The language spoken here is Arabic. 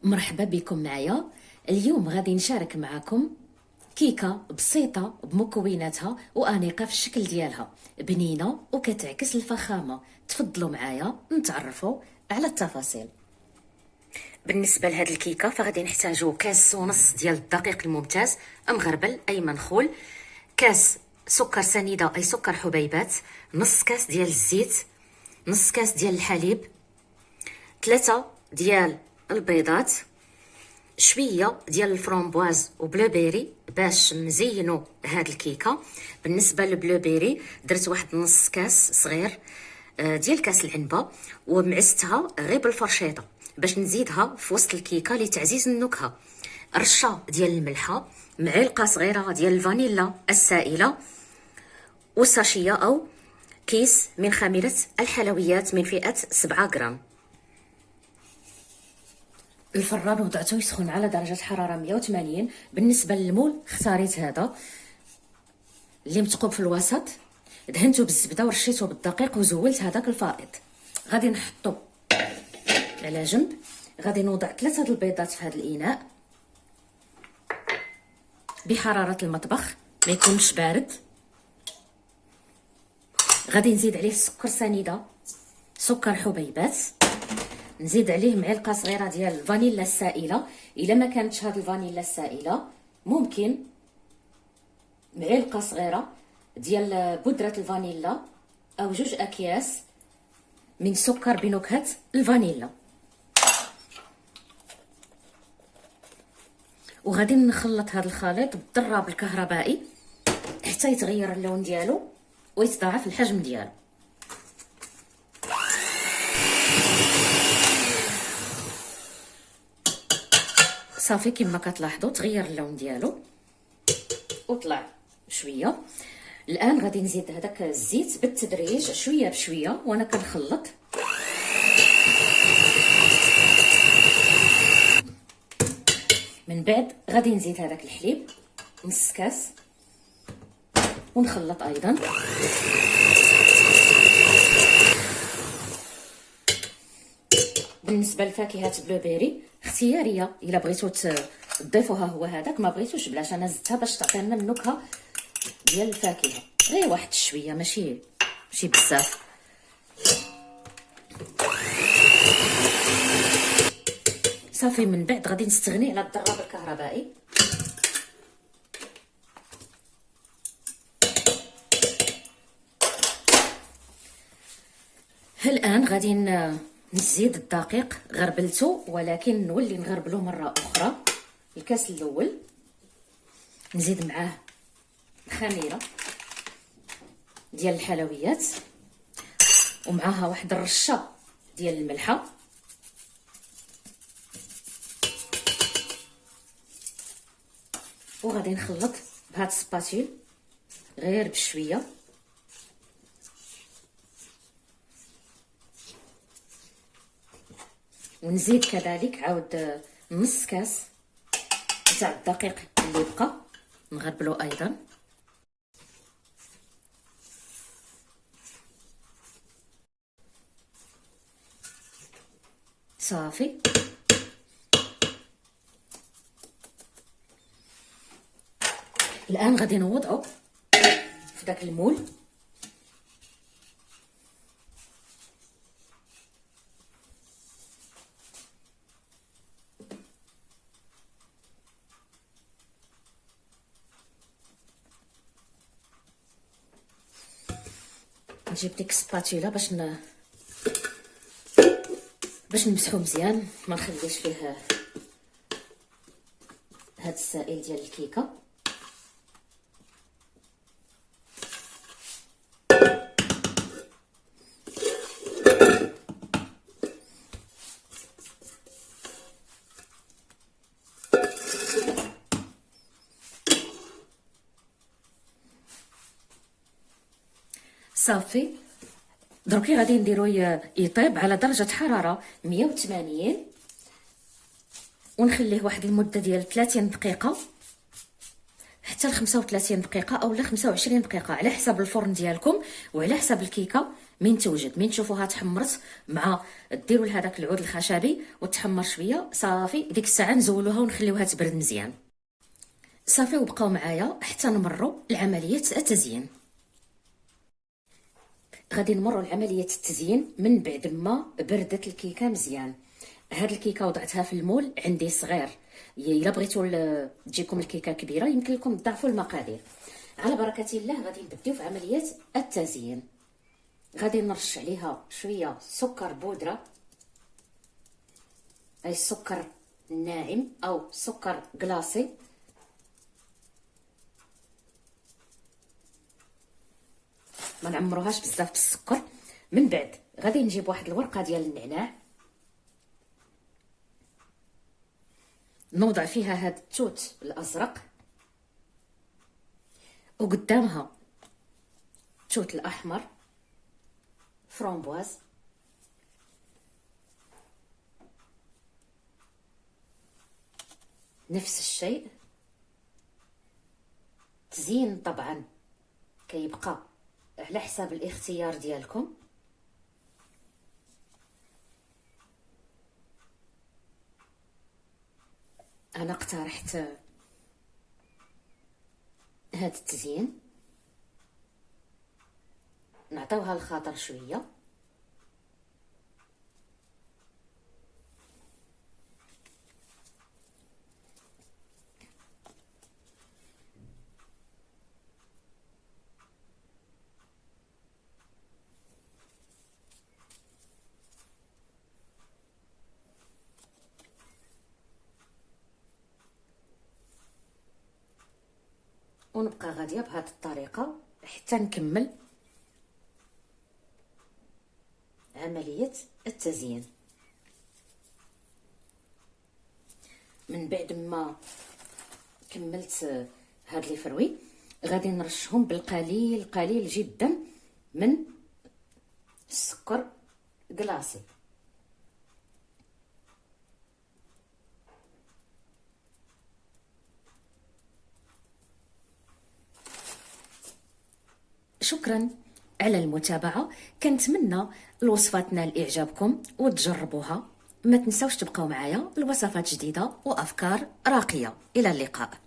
مرحبا بكم معايا. اليوم غادي نشارك معكم كيكة بسيطة بمكوناتها وأنيقة في الشكل ديالها، بنينة وكتعكس الفخامة. تفضلوا معايا نتعرفوا على التفاصيل. بالنسبة لهاد الكيكة فغادي نحتاجو كاس ونص ديال الدقيق الممتاز مغربل أي منخول، كاس سكر سنيدة أي سكر حبيبات، نص كاس ديال الزيت، نص كاس ديال الحليب، 3 ديال البيضات، شويه ديال الفرامبواز وبلوبيري باش نزينوا هاد الكيكه. بالنسبه للبلوبيري درت واحد نص كاس صغير ديال كاس العنبه ومعستها غير بالفرشيطه باش نزيدها في وسط الكيكه لتعزيز النكهه. رشه ديال الملحه، معلقه صغيره ديال الفانيلا السائله، وساشيه او كيس من خميره الحلويات من فئه 7 غرام. الفران وضعته يسخن على درجة حرارة 180. بالنسبة للمول اختاريت هذا اللي مثقوب في الوسط، دهنته بالزبدة ورشيته بالدقيق وزولت هذاك الفائض. غادي نحطو على جنب. غادي نوضع 3 البيضات في هذا الإناء بحرارة المطبخ، ما يكونش بارد. غادي نزيد عليه سكر سنيدة، سكر حبيبات، نزيد عليه معلقه صغيره ديال الفانيلا السائله. الا ما كانتش هاد الفانيلا السائله ممكن معلقه صغيره ديال بودره الفانيلا او 2 اكياس من سكر بنكهه الفانيلا. وغادي نخلط هذا الخليط بالضراب الكهربائي حتى يتغير اللون ديالو ويتضاعف الحجم ديالو. صافي كما كتلاحظوا تغير اللون ديالو وطلع شويه. الان غادي نزيد هذاك الزيت بالتدريج شويه بشويه وانا كنخلط. من بعد غادي نزيد هذاك الحليب نص كاس ونخلط ايضا. بالنسبه لفاكهه بلوبيري اختياريه، الا بغيتو تضيفوها هو هذاك، ما بغيتوش بلاش. انا زدتها باش تعطينا النكهه ديال الفاكهه، غير واحد شويه ماشي بزاف. صافي من بعد غادي نستغني على الضراب الكهربائي. الان غادي نزيد الدقيق، غربلته ولكن نولي نغربلو مره اخرى. الكاس الاول نزيد معاه خميره ديال الحلويات ومعاها واحد الرشه ديال الملحه، وغادي نخلط بهاد السباتيل غير بشويه. ونزيد كذلك عاود نص كاس تاع الدقيق اللي بقى نغربلو ايضا. صافي الان غادي نوضعو في داك المول. نجيب ديك السباتيلا باش نمسحو مزيان، ما نخليش فيه هاد السائل ديال الكيكه. صافي دروكي غادي نديرو يطيب على درجه حراره 180 ونخليه واحد المده ديال 30 دقيقه حتى ل 35 دقيقه او ل 25 دقيقه على حسب الفرن ديالكم وعلى حسب الكيكه من توجد، من تشوفوها تحمرت مع ديروا لهذاك العود الخشبي وتحمر شويه، صافي ديك الساعه نزولوها ونخليوها تبرد مزيان. صافي وبقاو معايا حتى نمروا لعمليه التزيين. غادي نمروا لعمليه التزيين من بعد ما بردت الكيكه مزيان. هاد الكيكه وضعتها في المول عندي صغير، الا بغيتو تجيكم الكيكه كبيره يمكن لكم تضاعفوا المقادير. على بركه الله غادي نبداو في عمليه التزيين. غادي نرش عليها شويه سكر بودره، اي السكر الناعم او سكر كلاصي. ما نعمروهاش بزاف بالسكر. من بعد غادي نجيب واحد الورقه ديال النعناع، نوضع فيها هاد التوت الازرق، وقدامها التوت الاحمر، فرومبواز، نفس الشيء. تزيين طبعا كيبقى على حساب الاختيار ديالكم. انا اقترحت هاد التزيين، نعطيوها الخاطر شويه. ونبقى غاديه بهذه الطريقه حتى نكمل عمليه التزيين. من بعد ما كملت هاد لي فروي غادي نرشهم بالقليل قليل جدا من السكر كلاصي. شكرا على المتابعة. كنتمنى الوصفة تنال إعجابكم وتجربوها. ما تنسوش تبقاو معايا لوصفات جديدة وأفكار راقية. إلى اللقاء.